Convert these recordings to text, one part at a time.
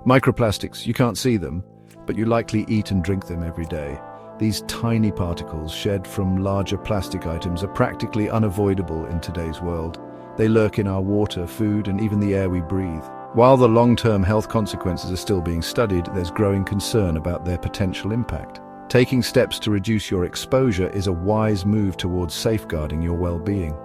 Microplastics, you can't see them, but you likely eat and drink them every day. These tiny particles shed from larger plastic items are practically unavoidable in today's world. They lurk in our water, food, and even the air we breathe. While the long-term health consequences are still being studied, there's growing concern about their potential impact. Taking steps to reduce your exposure is a wise move towards safeguarding your well-being.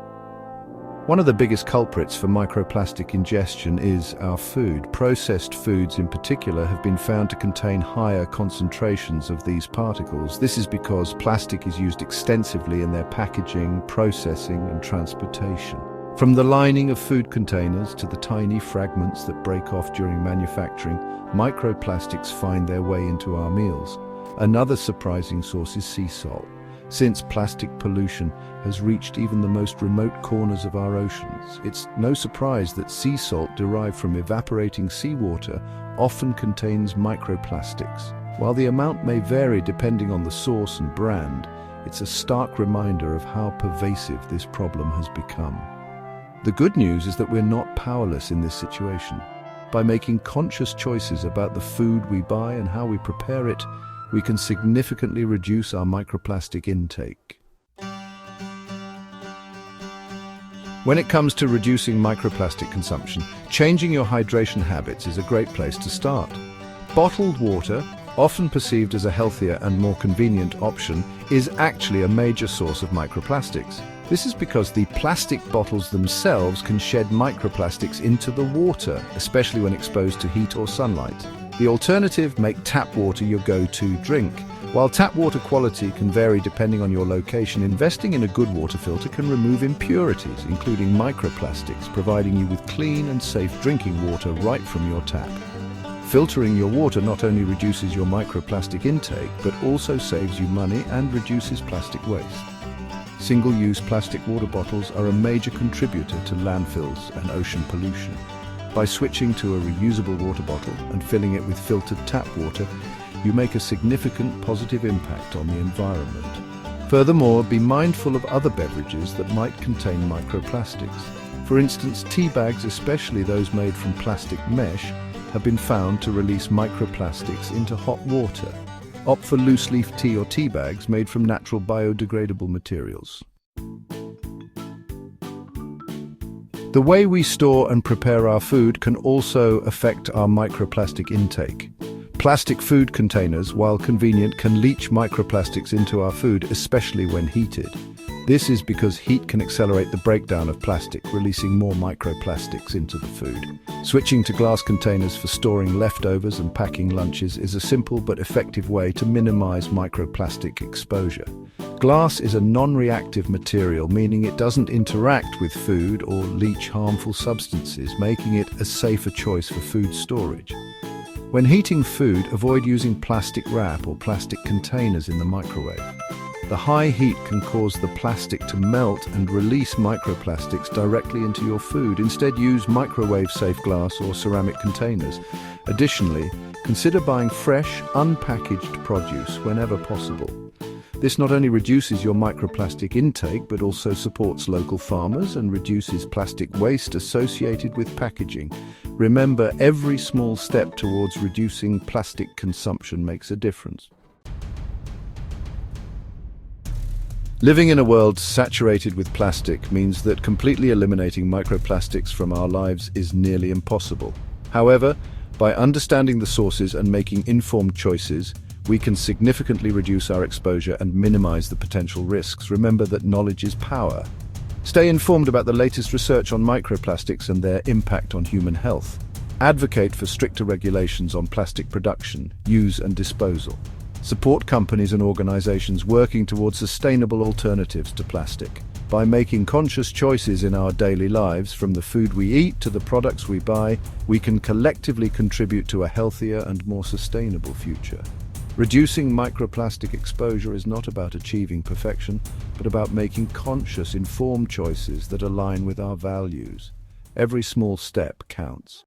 One of the biggest culprits for microplastic ingestion is our food. Processed foods in particular have been found to contain higher concentrations of these particles. This is because plastic is used extensively in their packaging, processing, and transportation. From the lining of food containers to the tiny fragments that break off during manufacturing, microplastics find their way into our meals. Another surprising source is sea salt. Since plastic pollution has reached even the most remote corners of our oceans, it's no surprise that sea salt derived from evaporating seawater often contains microplastics. While the amount may vary depending on the source and brand, it's a stark reminder of how pervasive this problem has become. The good news is that we're not powerless in this situation. By making conscious choices about the food we buy and how we prepare it, we can significantly reduce our microplastic intake. When it comes to reducing microplastic consumption, changing your hydration habits is a great place to start. Bottled water, often perceived as a healthier and more convenient option, is actually a major source of microplastics. This is because the plastic bottles themselves can shed microplastics into the water, especially when exposed to heat or sunlight. The alternative: make tap water your go-to drink. While tap water quality can vary depending on your location, investing in a good water filter can remove impurities, including microplastics, providing you with clean and safe drinking water right from your tap. Filtering your water not only reduces your microplastic intake, but also saves you money and reduces plastic waste. Single-use plastic water bottles are a major contributor to landfills and ocean pollution. By switching to a reusable water bottle and filling it with filtered tap water, you make a significant positive impact on the environment. Furthermore, be mindful of other beverages that might contain microplastics. For instance, tea bags, especially those made from plastic mesh, have been found to release microplastics into hot water. Opt for loose-leaf tea or tea bags made from natural biodegradable materials. The way we store and prepare our food can also affect our microplastic intake. Plastic food containers, while convenient, can leach microplastics into our food, especially when heated. This is because heat can accelerate the breakdown of plastic, releasing more microplastics into the food. Switching to glass containers for storing leftovers and packing lunches is a simple but effective way to minimize microplastic exposure. Glass is a non-reactive material, meaning it doesn't interact with food or leach harmful substances, making it a safer choice for food storage. When heating food, avoid using plastic wrap or plastic containers in the microwave. The high heat can cause the plastic to melt and release microplastics directly into your food. Instead, use microwave-safe glass or ceramic containers. Additionally, consider buying fresh, unpackaged produce whenever possible. This not only reduces your microplastic intake, but also supports local farmers and reduces plastic waste associated with packaging. Remember, every small step towards reducing plastic consumption makes a difference. Living in a world saturated with plastic means that completely eliminating microplastics from our lives is nearly impossible. However, by understanding the sources and making informed choices, we can significantly reduce our exposure and minimize the potential risks. Remember that knowledge is power. Stay informed about the latest research on microplastics and their impact on human health. Advocate for stricter regulations on plastic production, use and disposal. Support companies and organizations working towards sustainable alternatives to plastic. By making conscious choices in our daily lives, from the food we eat to the products we buy, we can collectively contribute to a healthier and more sustainable future. Reducing microplastic exposure is not about achieving perfection, but about making conscious, informed choices that align with our values. Every small step counts.